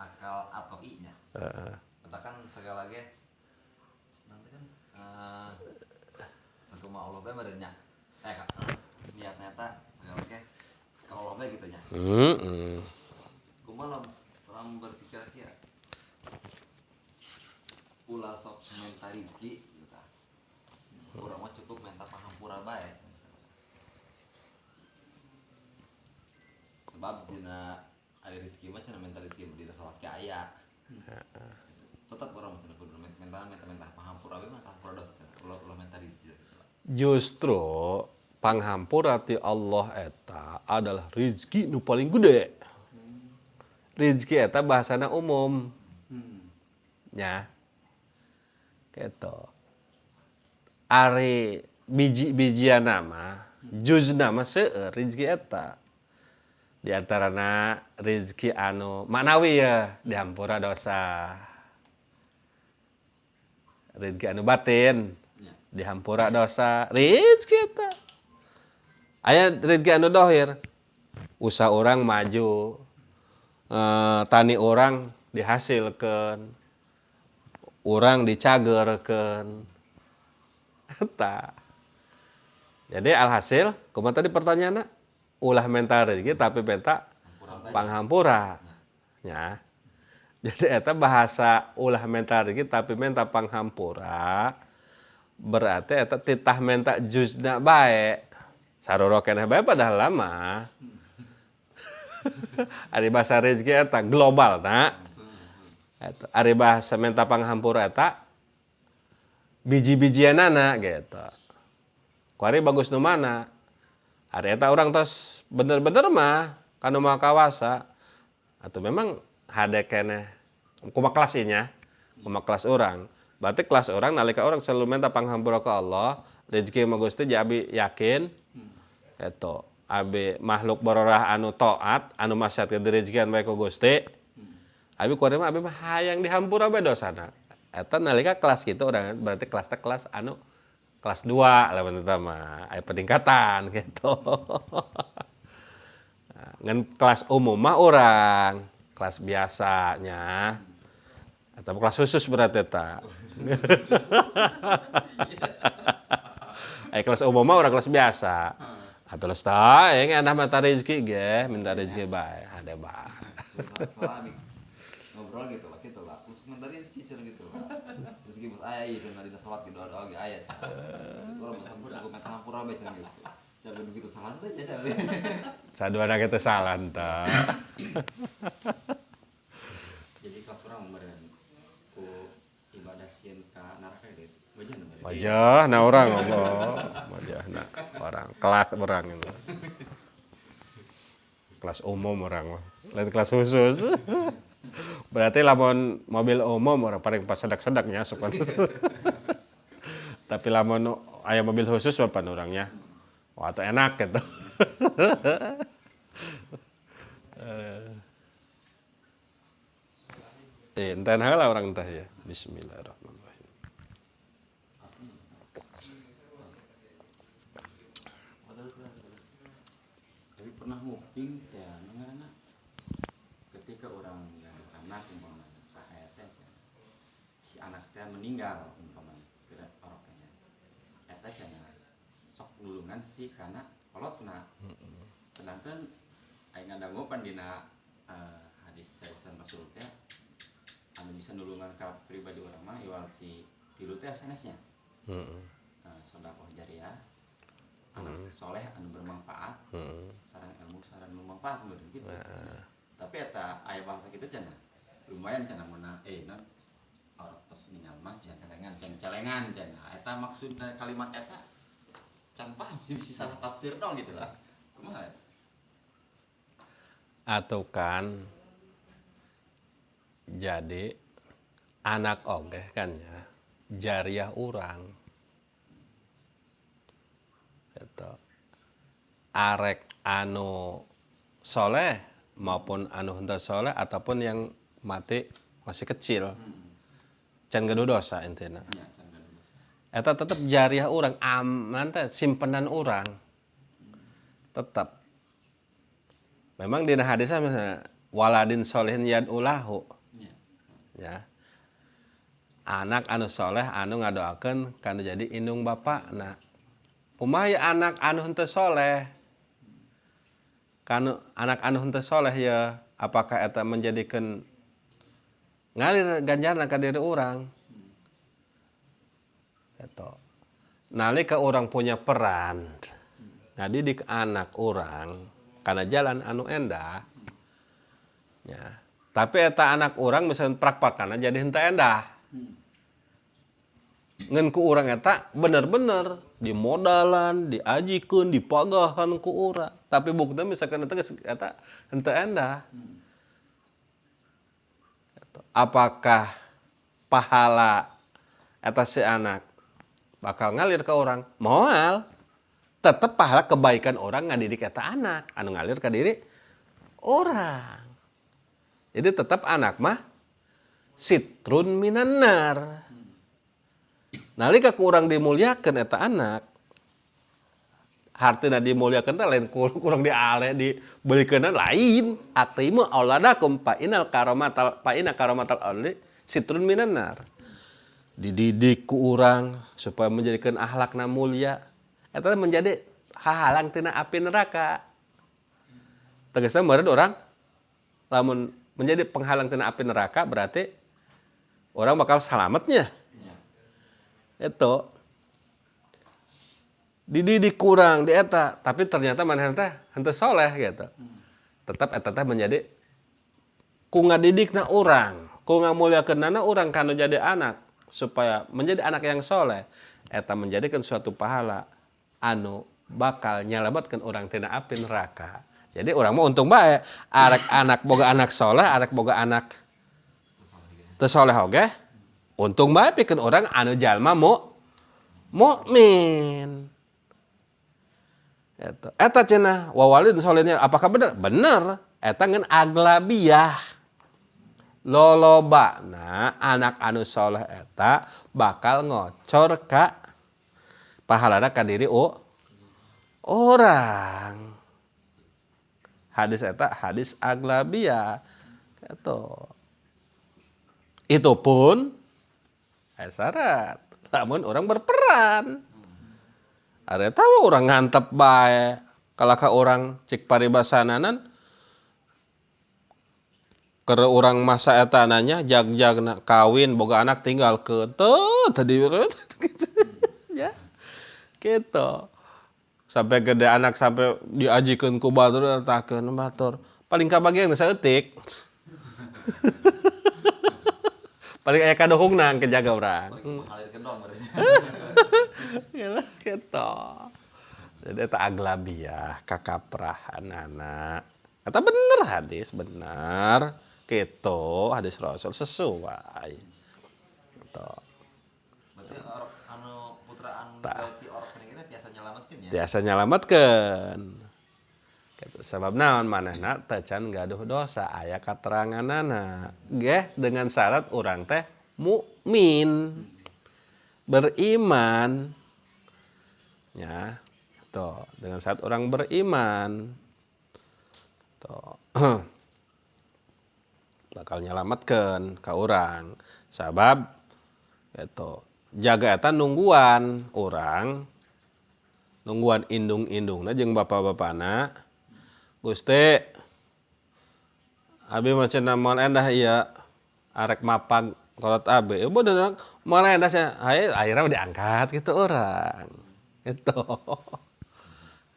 akal atau i-nya. Katakan segala lagi nanti kan sakuma Allah bae badannya. Kak, niatnya eta segala lagi kalau Allah bae gitu nya. Kumaha lam berpikir kira ulah sok menta rezeki gitu. Urang mah cukup menta pahampura bae. Sebab dina ada rezeki mah cenah menta rezeki dina salat ke aya. Tetap orang cenah kudu menta pahampura bae mah pahampura dosa cenah. Ulah menta rezeki. Justru panghampura ti Allah eta adalah rezeki nu paling gede. Rezeki eta bahasana umum. Nya. Gitu. Ari biji-bijiana mah juzna mah seueur rezeki eta. Di antarana rezeki anu maknawi ya dihampura dosa. Rezeki anu batin dihampura dosa. Rezeki eta. Aya rezeki anu dohir. Usaha orang maju. Tani orang dihasilkeun. Urang dicagerkeun. Eta. Jadi alhasil, kumaha tadi pertanyaanna? Ulah menta rezeki tapi menta panghampura. Ya. Jadi eta bahasa ulah menta rezeki tapi menta panghampura. Berarti eta titah menta juzna bae. Saroro keneh bae padahal lama. Ari bahasa rezeki eta global na. Ari bahasa menta panghampura eta biji-bijianana gitu. Kuari bagus nu mana? Ari eta urang tos bener-bener mah kanu mah kawasa. Atau memang hade keneh kumaha kelas inya, kumaha kelas urang. Berarti kelas orang nalika orang selalu minta panghampura ke Allah, rezeki mah Gusti abi yakin. Eta abi makhluk barorah anu taat, anu maksiat ke rezekian bae ku Gusti. Abi kuari mah abi mah hayang dihampura bae dosana. Eta nalika kelas kitu urang berarti kelas anu kelas 2 lawan eta mah aya peningkatan gitu. Ngan kelas umum mah urang, kelas biasanya. Atau kelas khusus berarti eta. Kelas umum mah urang kelas biasa. Atuh leus tah eng anah mata rezeki ge, minta rezeki bae, hade bae. Ngobrol gitu lah. Terus minta rezeki cenah gitu lah. Rezeki bos aya ieu cenah dina salat gitu doa ge aya. Urang mah cukup menta hampura bae cenah gitu. Jangan begitu salah teh cenah. Saduana kitu salah tah. Jadi kelas urang meureun ku ibadah sieun ka neraka geus. Wajah na orang ngomong. Wajah na orang kelas orang itu. Kelas umum orang mah. Lain kelas khusus. Berarti lamun mobil umum orang paling pas sedak-sedaknya asupan. Tapi lamun aya mobil khusus papan orangnya. Wah, itu enak gitu. Enten heula orang teh ya. Bismillahirrahmanirrahim. Tapi pernah nguping teh ngaranna ketika orang yang anak umpamanya saha teh si anak teh meninggal umpamanya kira oroknya. Eta cenah sok nulungan si kana kolotna. Sedangkan aya ngadangupan dina hadis carisan Rasul teh anu bisa nulungan ka pribadi urang mah iwal tilu teh sanesnya. Sedekah jariah, anak soleh anu bermanfaat, sareng ilmu sareng bermanfaat meureun kitu. Tapi eta aya bahasa kitu cenah. Lumayan cenah mun non orang tos ninggal mah celengan cenah. Eta maksudna kalimat eta can paham bisa salah tafsir dong gitu lah. Kumaha? Atau kan jadi anak ogeh kan ya jariah urang gitu. Arek anu soleh maupun anu henteu soleh ataupun yang mati masih kecil can gaduh dosa intina. Eta tetep jariah urang aman teh simpenan urang tetap. Memang dina hadisnya misalnya waladin solihin yad'ulahu. Ya. Ya. Anak anu soleh anu ngadoakeun kana jadi indung bapakna. Kumaha anak anu henteu soleh? Kanu anak anu henteu soleh ya, apakah eta menjadikan ngalir ganjaran ka diri urang? Gitu. Nalika orang punya peran ngadidik anak orang karena jalan anu endah, ya. Tapi eta anak orang misalnya prakpak karena jadi henteu endah. Ngan ku urang eta bener-bener dimodalan, diajikeun, dipagahan ku urang. Tapi buktinya misalkan eta henteu endah. Apakah pahala eta si anak bakal ngalir ke orang? Moal. Tetap pahala kebaikan orang ngadidik eta anak anu ngalir ke diri orang. Jadi tetap anak mah sitrun minanar. Nalika ku urang dimuliakeun eta anak, hartina dimuliakeun teh lain kurang diale dibelikeunna lain. Aqimu auladakum fa inna karamatal auladi sitrun minanar. Dididik ku urang supaya menjadikan akhlakna mulia. Eta menjadi hahalang tina api neraka. Tegasna meureun urang lamun menjadi penghalang tina api neraka berarti orang bakal selamatnya. Itu dididik kurang di eta, tapi ternyata manehna teh henteu soleh gitu. Tetap eta teh menjadi ku ngadidikna urang, ku ngamuliakeunana urang kanu jadi anak supaya menjadi anak yang soleh. Eta menjadikan suatu pahala anu bakal nyalamatkeun urang tina api neraka. Jadi urang mah untung bae arek anak boga anak soleh, arek boga anak teu soleh oge. Untung bae pikeun urang anu jalma mukmin. Eta cenah wawalid solehnya apakah benar? Bener. Eta ngan aglabiyah. Lolobana anak anu soleh eta bakal ngocor ka pahalana ka diri orang. Hadis eta hadis aglabiyah. Gitu. Itu pun syarat. Namun orang berperan. Ada tahu orang ngantep bae. Kalau ka orang cik paribasananan. Keur orang masa eta nanya jag-jagna kawin boga anak tinggal ke tadi gitu. Ya. Gitu. Sampai gede anak sampai diajikeun ku batur takeun batur. Paling kabagian saeutik. Paling aya kadohungna kejaga urang. Mengalirkeun doang berarti. Gitu. Jadi eta aglabiyah kakaprahan anak. Eta bener hadis, bener. Gitu, hadis Rasul sesuai. Gitu. Berarti anu putra anu berarti orok kita tiasa nyelametkeun ya. Tiasa nyalametkeun. Gitu. Sebab naon manehna teu can gaduh dosa aya kateranganana. Geh dengan syarat urang teh mukmin. Beriman. Ya. Tuh, dengan syarat orang beriman. Tuh. Bakal nyalametkeun ka urang. Sabab gitu. Jaga eta nungguan urang. Nungguan indung-indungna jeung bapa-bapana. Gusti abi macana moal endah ieu arek mapag kolot abi. Bener moal endah sia haye akhirna diangkat gitu urang. Gitu.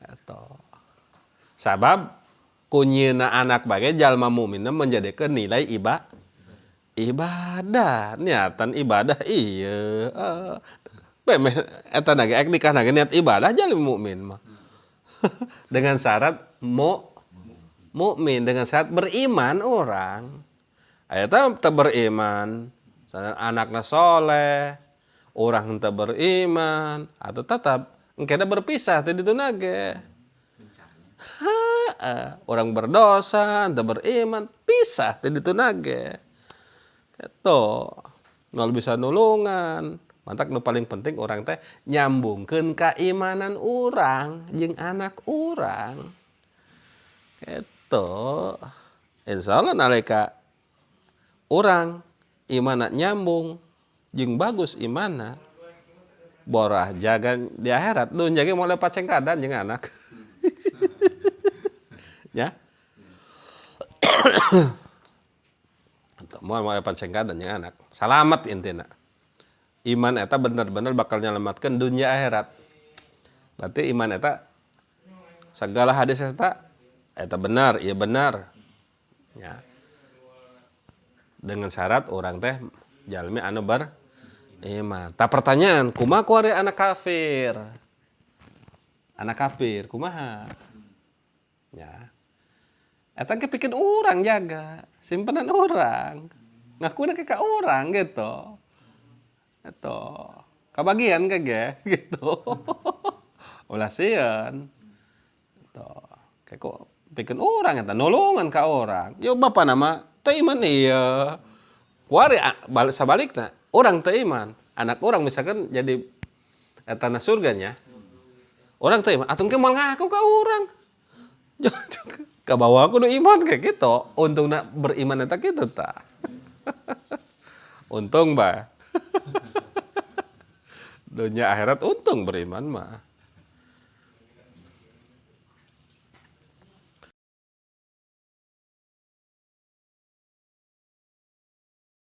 Gitu. Sabab kunyina anak bagai jalma mukminna menjadikan nilai ibadah, niatan ibadah ieu. Bemeh eta nage ek nikah nage niat ibadah jalma mukmin mah. Dengan syarat mukmin, dengan syarat beriman orang. Aya teh beriman, anakna soleh, orang teu beriman, atau tetap engkena berpisah teh ditu nage. Orang berdosa, ente beriman, pisah tadi itu nage. Gitu. Nol bisa nulungan. Mantak nu paling penting orang teh nyambungkeun keimanan urang jeung anak urang. Gitu. insya Allah nalika orang imana nyambung jeung bagus imana borah jaga di akhirat duh jaga mulai pacengkadan jeung anak ya mulai pacengkadan jeung anak salamet intina iman eta bener-bener bakal nyelamatkan dunia akhirat berarti iman eta segala hadis eta benar iya benar ya dengan syarat orang teh jalmi anu beriman. Tak pertanyaan, kumaha ku ari anak kafir? Anak kafir kumaha? Ya. Eta ge pikeun urang jaga, simpenan orang. Ngakuna ke ka urang gitu. Itu. Kabagian kage gitu. Ulah sieun. Tuh. Kayak kok pikeun urang eta nolongan ka orang. Yo bapa nama teu iman ieu. Kuari sabalikna orang teu iman, anak orang misalkan jadi tanah surganya. Orang teu iman, atuh ke moal ngaku ka urang. Ka bawa aku nu iman kayak gitu. Untungna beriman eta kitu tah. Untung bah. Dunia akhirat untung beriman mah.